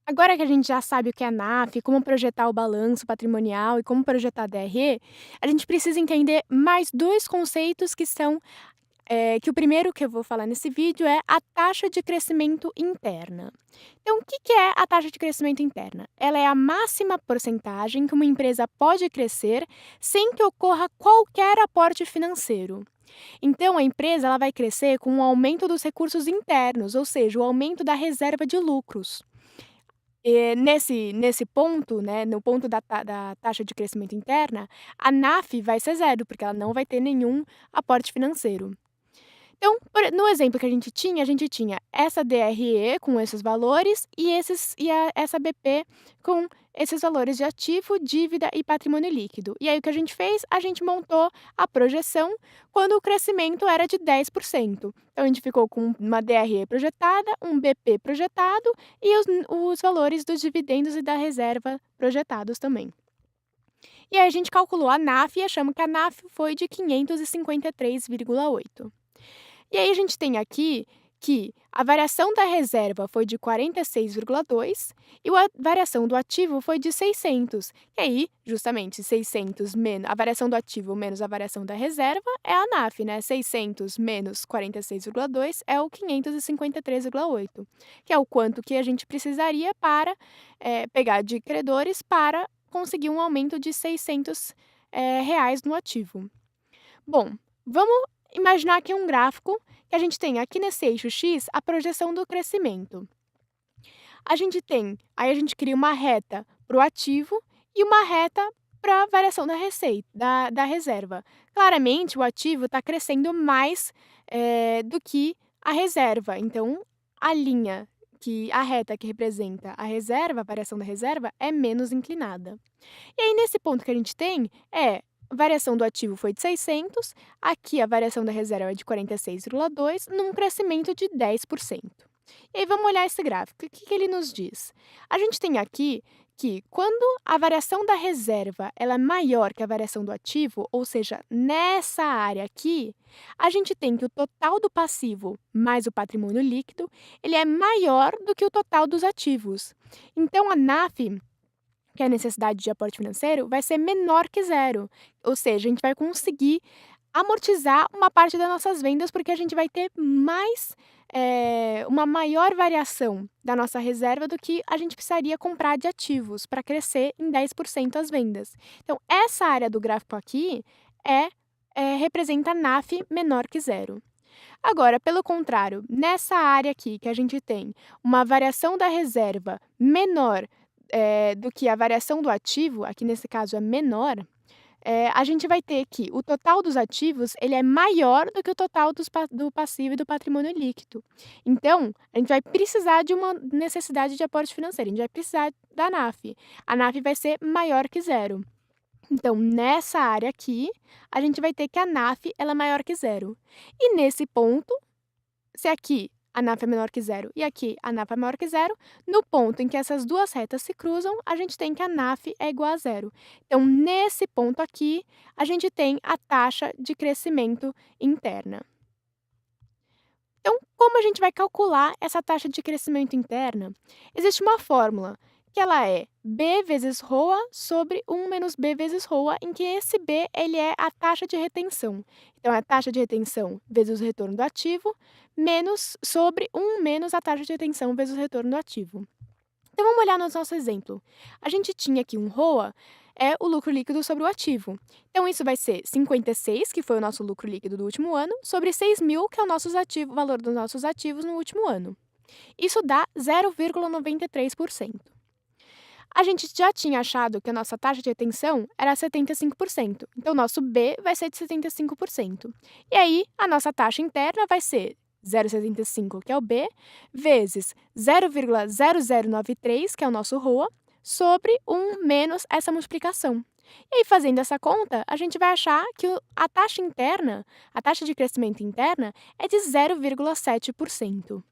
Agora que a gente já sabe o que é NAF, como projetar o balanço patrimonial e como projetar DRE, a gente precisa entender mais 2 conceitos que são, que o primeiro que eu vou falar nesse vídeo é a taxa de crescimento interna. Então, o que é a taxa de crescimento interna? Ela é a máxima porcentagem que uma empresa pode crescer sem que ocorra qualquer aporte financeiro. Então, a empresa ela vai crescer com o aumento dos recursos internos, ou seja, o aumento da reserva de lucros. Nesse ponto, né, no ponto da taxa de crescimento interna, a NAF vai ser zero, porque ela não vai ter nenhum aporte financeiro. Então, no exemplo que a gente tinha essa DRE com esses valores essa BP com esses valores de ativo, dívida e patrimônio líquido. E aí o que a gente fez? A gente montou a projeção quando o crescimento era de 10%. Então a gente ficou com uma DRE projetada, um BP projetado e os valores dos dividendos e da reserva projetados também. E aí a gente calculou a NAF e achamos que a NAF foi de 553,8. E aí a gente tem aqui que a variação da reserva foi de 46,2 e a variação do ativo foi de 600. E aí, justamente, 600 menos a variação do ativo menos a variação da reserva é a NAF, né? 600 menos 46,2 é o 553,8, que é o quanto que a gente precisaria para pegar de credores para conseguir um aumento de 600 reais no ativo. Bom, vamos imaginar aqui um gráfico que a gente tem aqui nesse eixo X a projeção do crescimento. Aí a gente cria uma reta para o ativo e uma reta para a variação da receita, da reserva. Claramente, o ativo está crescendo mais do que a reserva. Então, a reta que representa a reserva, a variação da reserva, é menos inclinada. E aí, nesse ponto que a gente tem, a variação do ativo foi de 600, aqui a variação da reserva é de 46,2, num crescimento de 10%. E aí, vamos olhar esse gráfico. O que ele nos diz? A gente tem aqui que quando a variação da reserva ela é maior que a variação do ativo, ou seja, nessa área aqui, a gente tem que o total do passivo mais o patrimônio líquido, ele é maior do que o total dos ativos. Então, a NAF que é a necessidade de aporte financeiro, vai ser menor que zero. Ou seja, a gente vai conseguir amortizar uma parte das nossas vendas, porque a gente vai ter uma maior variação da nossa reserva do que a gente precisaria comprar de ativos para crescer em 10% as vendas. Então, essa área do gráfico aqui representa NAF menor que zero. Agora, pelo contrário, nessa área aqui que a gente tem uma variação da reserva menor do que a variação do ativo, aqui nesse caso é menor, a gente vai ter que o total dos ativos ele é maior do que o total do passivo e do patrimônio líquido. Então, a gente vai precisar de uma necessidade de aporte financeiro, a gente vai precisar da NAF. A NAF vai ser maior que zero. Então, nessa área aqui, a gente vai ter que a NAF ela é maior que zero. E nesse ponto, se aqui a NAF é menor que zero e aqui a NAF é maior que zero, no ponto em que essas duas retas se cruzam, a gente tem que a NAF é igual a zero. Então, nesse ponto aqui, a gente tem a taxa de crescimento interna. Então, como a gente vai calcular essa taxa de crescimento interna? Existe uma fórmula que ela é B vezes ROA sobre 1 menos B vezes ROA, em que esse B ele é a taxa de retenção. Então, é a taxa de retenção vezes o retorno do ativo, menos sobre 1 menos a taxa de retenção vezes o retorno do ativo. Então, vamos olhar no nosso exemplo. A gente tinha aqui um ROA, é o lucro líquido sobre o ativo. Então, isso vai ser 56, que foi o nosso lucro líquido do último ano, sobre 6.000, que é o valor dos nossos ativos no último ano. Isso dá 0,93%. A gente já tinha achado que a nossa taxa de retenção era 75%, então o nosso B vai ser de 75%. E aí, a nossa taxa interna vai ser 0,75, que é o B, vezes 0,0093, que é o nosso ROA, sobre 1 menos essa multiplicação. E aí, fazendo essa conta, a gente vai achar que a taxa interna, a taxa de crescimento interna, é de 0,7%.